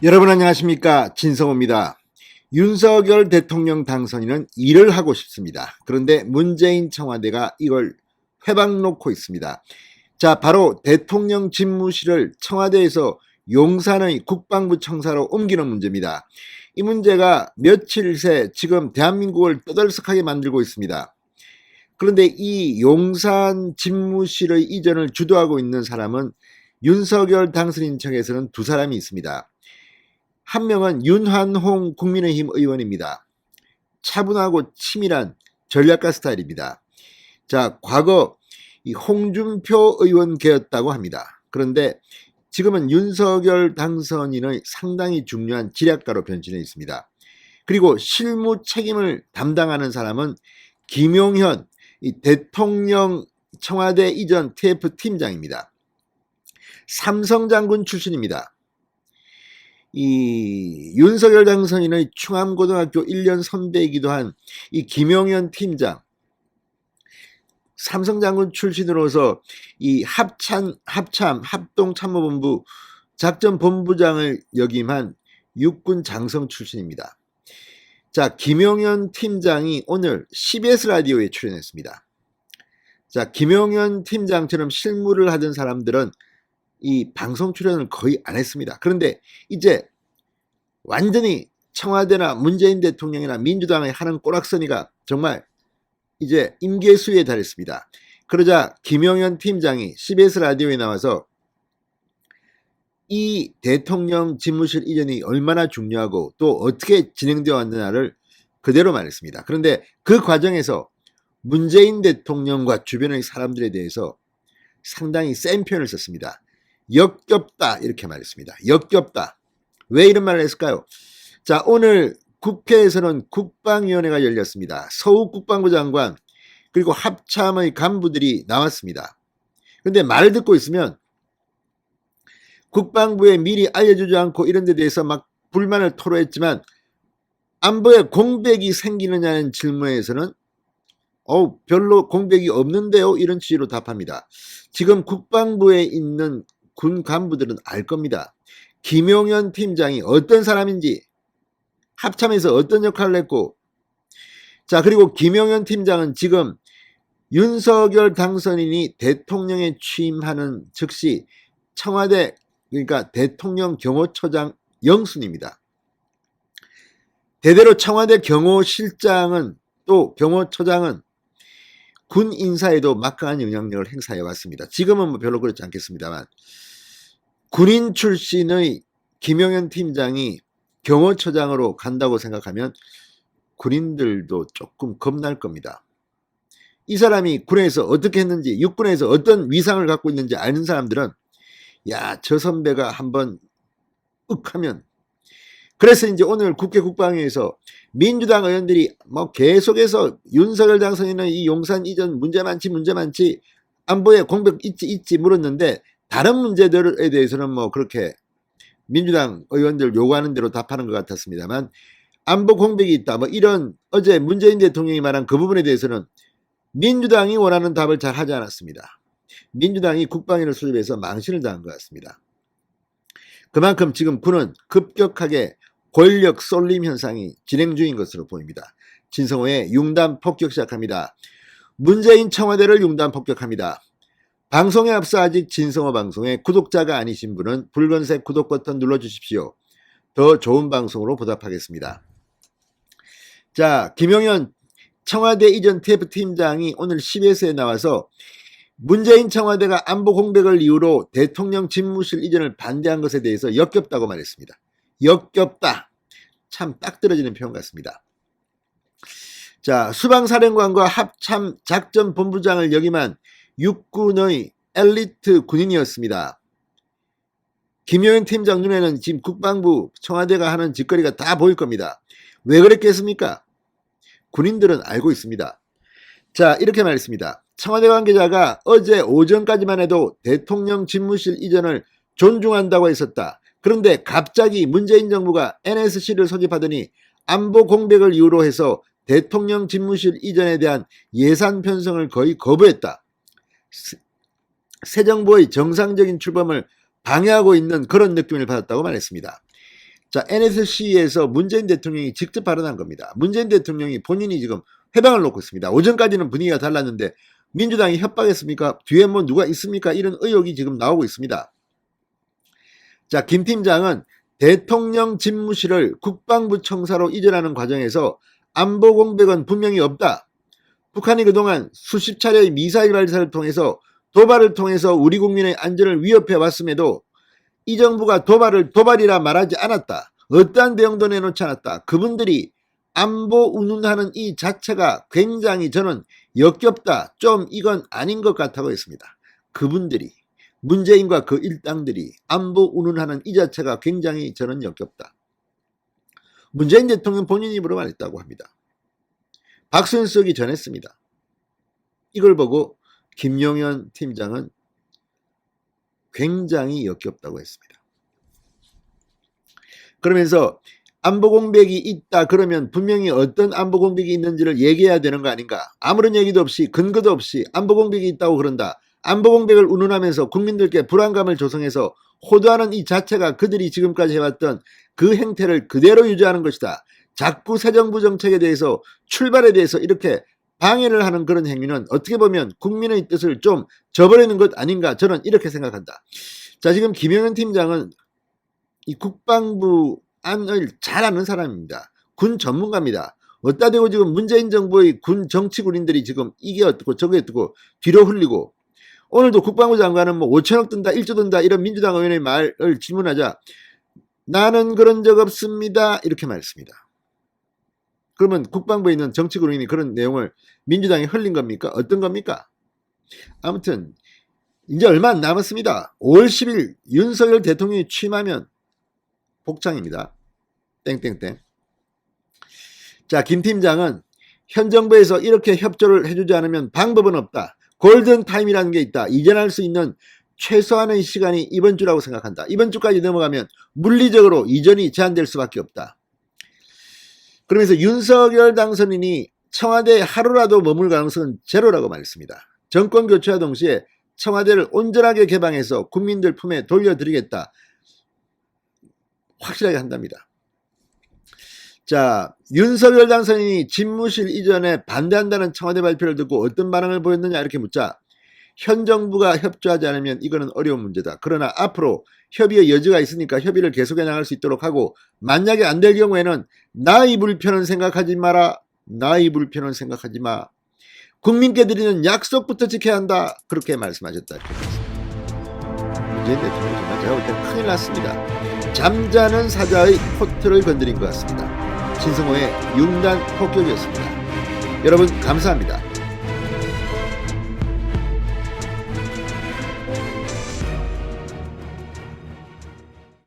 여러분 안녕하십니까, 진성호입니다. 윤석열 대통령 당선인은 일을 하고 싶습니다. 그런데 문재인 청와대가 이걸 회방 놓고 있습니다. 자, 바로 대통령 집무실을 청와대에서 용산의 국방부 청사로 옮기는 문제입니다. 이 문제가 며칠 새 지금 대한민국을 떠들썩하게 만들고 있습니다. 그런데 이 용산 집무실의 이전을 주도하고 있는 사람은 윤석열 당선인 측에서는 두 사람이 있습니다. 한 명은 윤환홍 국민의힘 의원입니다. 차분하고 치밀한 전략가 스타일입니다. 자, 과거 이 홍준표 의원계였다고 합니다. 그런데 지금은 윤석열 당선인의 상당히 중요한 지략가로 변신해 있습니다. 그리고 실무 책임을 담당하는 사람은 김용현 이 대통령 청와대 이전 TF 팀장입니다. 삼성장군 출신입니다. 이 윤석열 당선인의 충암고등학교 1년 선배이기도 한 이 김용현 팀장, 삼성장군 출신으로서 이 합동참모본부 작전본부장을 역임한 육군 장성 출신입니다. 자, 김용현 팀장이 오늘 CBS 라디오에 출연했습니다. 자, 김용현 팀장처럼 실무를 하던 사람들은 이 방송 출연을 거의 안 했습니다. 그런데 이제 완전히 청와대나 문재인 대통령이나 민주당의 하는 꼬락서니가 정말 이제 임계수에 달했습니다. 그러자 김용현 팀장이 CBS 라디오에 나와서 이 대통령 집무실 이전이 얼마나 중요하고 또 어떻게 진행되어 왔느냐를 그대로 말했습니다. 그런데 그 과정에서 문재인 대통령과 주변의 사람들에 대해서 상당히 센 표현을 썼습니다. 역겹다 이렇게 말했습니다. 역겹다. 왜 이런 말을 했을까요? 자, 오늘 국회에서는 국방위원회가 열렸습니다. 서욱 국방부 장관 그리고 합참의 간부들이 나왔습니다. 그런데 말을 듣고 있으면 국방부에 미리 알려주지 않고 이런 데 대해서 막 불만을 토로했지만 안보에 공백이 생기느냐는 질문에서는 별로 공백이 없는데요 이런 취지로 답합니다. 지금 국방부에 있는 군 간부들은 알 겁니다. 김용현 팀장이 어떤 사람인지, 합참에서 어떤 역할을 했고, 자, 그리고 김용현 팀장은 지금 윤석열 당선인이 대통령에 취임하는 즉시 청와대, 그러니까 대통령 경호처장 영순입니다. 대대로 청와대 경호실장은 또 경호처장은 군 인사에도 막강한 영향력을 행사해 왔습니다. 지금은 뭐 별로 그렇지 않겠습니다만 군인 출신의 김용현 팀장이 경호처장으로 간다고 생각하면 군인들도 조금 겁날 겁니다. 이 사람이 군에서 어떻게 했는지, 육군에서 어떤 위상을 갖고 있는지 아는 사람들은 야, 저 선배가 한번 하면, 그래서 이제 오늘 국회 국방위에서 민주당 의원들이 뭐 계속해서 윤석열 당선인은 이 용산 이전 문제 많지 안보에 공백 있지 물었는데 다른 문제들에 대해서는 뭐 그렇게 민주당 의원들 요구하는 대로 답하는 것 같았습니다만 안보 공백이 있다 뭐 이런 어제 문재인 대통령이 말한 그 부분에 대해서는 민주당이 원하는 답을 잘 하지 않았습니다. 민주당이 국방위를 수립해서 망신을 당한 것 같습니다. 그만큼 지금 군은 급격하게 권력 쏠림 현상이 진행 중인 것으로 보입니다. 진성호의 융단 폭격 시작합니다. 문재인 청와대를 융단 폭격합니다. 방송에 앞서 아직 진성호 방송에 구독자가 아니신 분은 붉은색 구독 버튼 눌러주십시오. 더 좋은 방송으로 보답하겠습니다. 자, 김용현 청와대 이전 TF팀장이 오늘 CBS에 나와서 문재인 청와대가 안보 공백을 이유로 대통령 집무실 이전을 반대한 것에 대해서 역겹다고 말했습니다. 역겹다. 참 딱 떨어지는 표현 같습니다. 자, 수방사령관과 합참 작전본부장을 역임한 육군의 엘리트 군인이었습니다. 김용현 팀장 눈에는 지금 국방부 청와대가 하는 짓거리가 다 보일 겁니다. 왜 그랬겠습니까? 군인들은 알고 있습니다. 자, 이렇게 말했습니다. 청와대 관계자가 어제 오전까지만 해도 대통령 집무실 이전을 존중한다고 했었다. 그런데 갑자기 문재인 정부가 NSC를 소집하더니 안보 공백을 이유로 해서 대통령 집무실 이전에 대한 예산 편성을 거의 거부했다. 새 정부의 정상적인 출범을 방해하고 있는 그런 느낌을 받았다고 말했습니다. 자, NSC에서 문재인 대통령이 직접 발언한 겁니다. 문재인 대통령이 본인이 지금 회방을 놓고 있습니다. 오전까지는 분위기가 달랐는데 민주당이 협박했습니까? 뒤에 뭐 누가 있습니까? 이런 의혹이 지금 나오고 있습니다. 자, 김 팀장은 대통령 집무실을 국방부 청사로 이전하는 과정에서 안보 공백은 분명히 없다. 북한이 그동안 수십 차례의 미사일 발사를 통해서 도발을 통해서 우리 국민의 안전을 위협해 왔음에도 이 정부가 도발을 도발이라 말하지 않았다. 어떠한 대응도 내놓지 않았다. 그분들이 안보 운운하는 이 자체가 굉장히 저는 역겹다. 좀 이건 아닌 것 같다고 했습니다. 그분들이 문재인과 그 일당들이 안보 운운하는 이 자체가 굉장히 저는 역겹다. 문재인 대통령 본인 입으로 말했다고 합니다. 박순석이 전했습니다. 이걸 보고 김용현 팀장은 굉장히 역겹다고 했습니다. 그러면서 안보 공백이 있다 그러면 분명히 어떤 안보 공백이 있는지를 얘기해야 되는 거 아닌가. 아무런 얘기도 없이 근거도 없이 안보 공백이 있다고 그런다. 안보 공백을 운운하면서 국민들께 불안감을 조성해서 호도하는 이 자체가 그들이 지금까지 해왔던 그 행태를 그대로 유지하는 것이다. 자꾸 새 정부 정책에 대해서 출발에 대해서 이렇게 방해를 하는 그런 행위는 어떻게 보면 국민의 뜻을 좀 저버리는 것 아닌가 저는 이렇게 생각한다. 자, 지금 김용현 팀장은 이 국방부 안을 잘 아는 사람입니다. 군 전문가입니다. 어따 대고 지금 문재인 정부의 군 정치군인들이 지금 이게 어떻고 저게 어떻고 뒤로 흘리고 오늘도 국방부 장관은 뭐 5천억 든다 1조 든다 이런 민주당 의원의 말을 질문하자 나는 그런 적 없습니다 이렇게 말했습니다. 그러면 국방부에 있는 정치군인이 그런 내용을 민주당이 흘린 겁니까? 어떤 겁니까? 아무튼 이제 얼마 안 남았습니다. 5월 10일 윤석열 대통령이 취임하면 복장입니다. 땡땡땡. 자, 김 팀장은 현 정부에서 이렇게 협조를 해주지 않으면 방법은 없다. 골든타임이라는 게 있다. 이전할 수 있는 최소한의 시간이 이번 주라고 생각한다. 이번 주까지 넘어가면 물리적으로 이전이 제한될 수밖에 없다. 그러면서 윤석열 당선인이 청와대에 하루라도 머물 가능성은 제로라고 말했습니다. 정권 교체와 동시에 청와대를 온전하게 개방해서 국민들 품에 돌려드리겠다. 확실하게 한답니다. 자, 윤석열 당선인이 집무실 이전에 반대한다는 청와대 발표를 듣고 어떤 반응을 보였느냐 이렇게 묻자 현 정부가 협조하지 않으면 이거는 어려운 문제다. 그러나 앞으로 협의의 여지가 있으니까 협의를 계속해 나갈 수 있도록 하고 만약에 안 될 경우에는 나의 불편은 생각하지 마라. 나의 불편은 생각하지 마. 국민께 드리는 약속부터 지켜야 한다. 그렇게 말씀하셨다. 이렇게 문재인 대통령 정말 제가 볼 때 큰일 났습니다. 잠자는 사자의 코트를 건드린 것 같습니다. 신승호의 융단 폭격이었습니다. 여러분 감사합니다.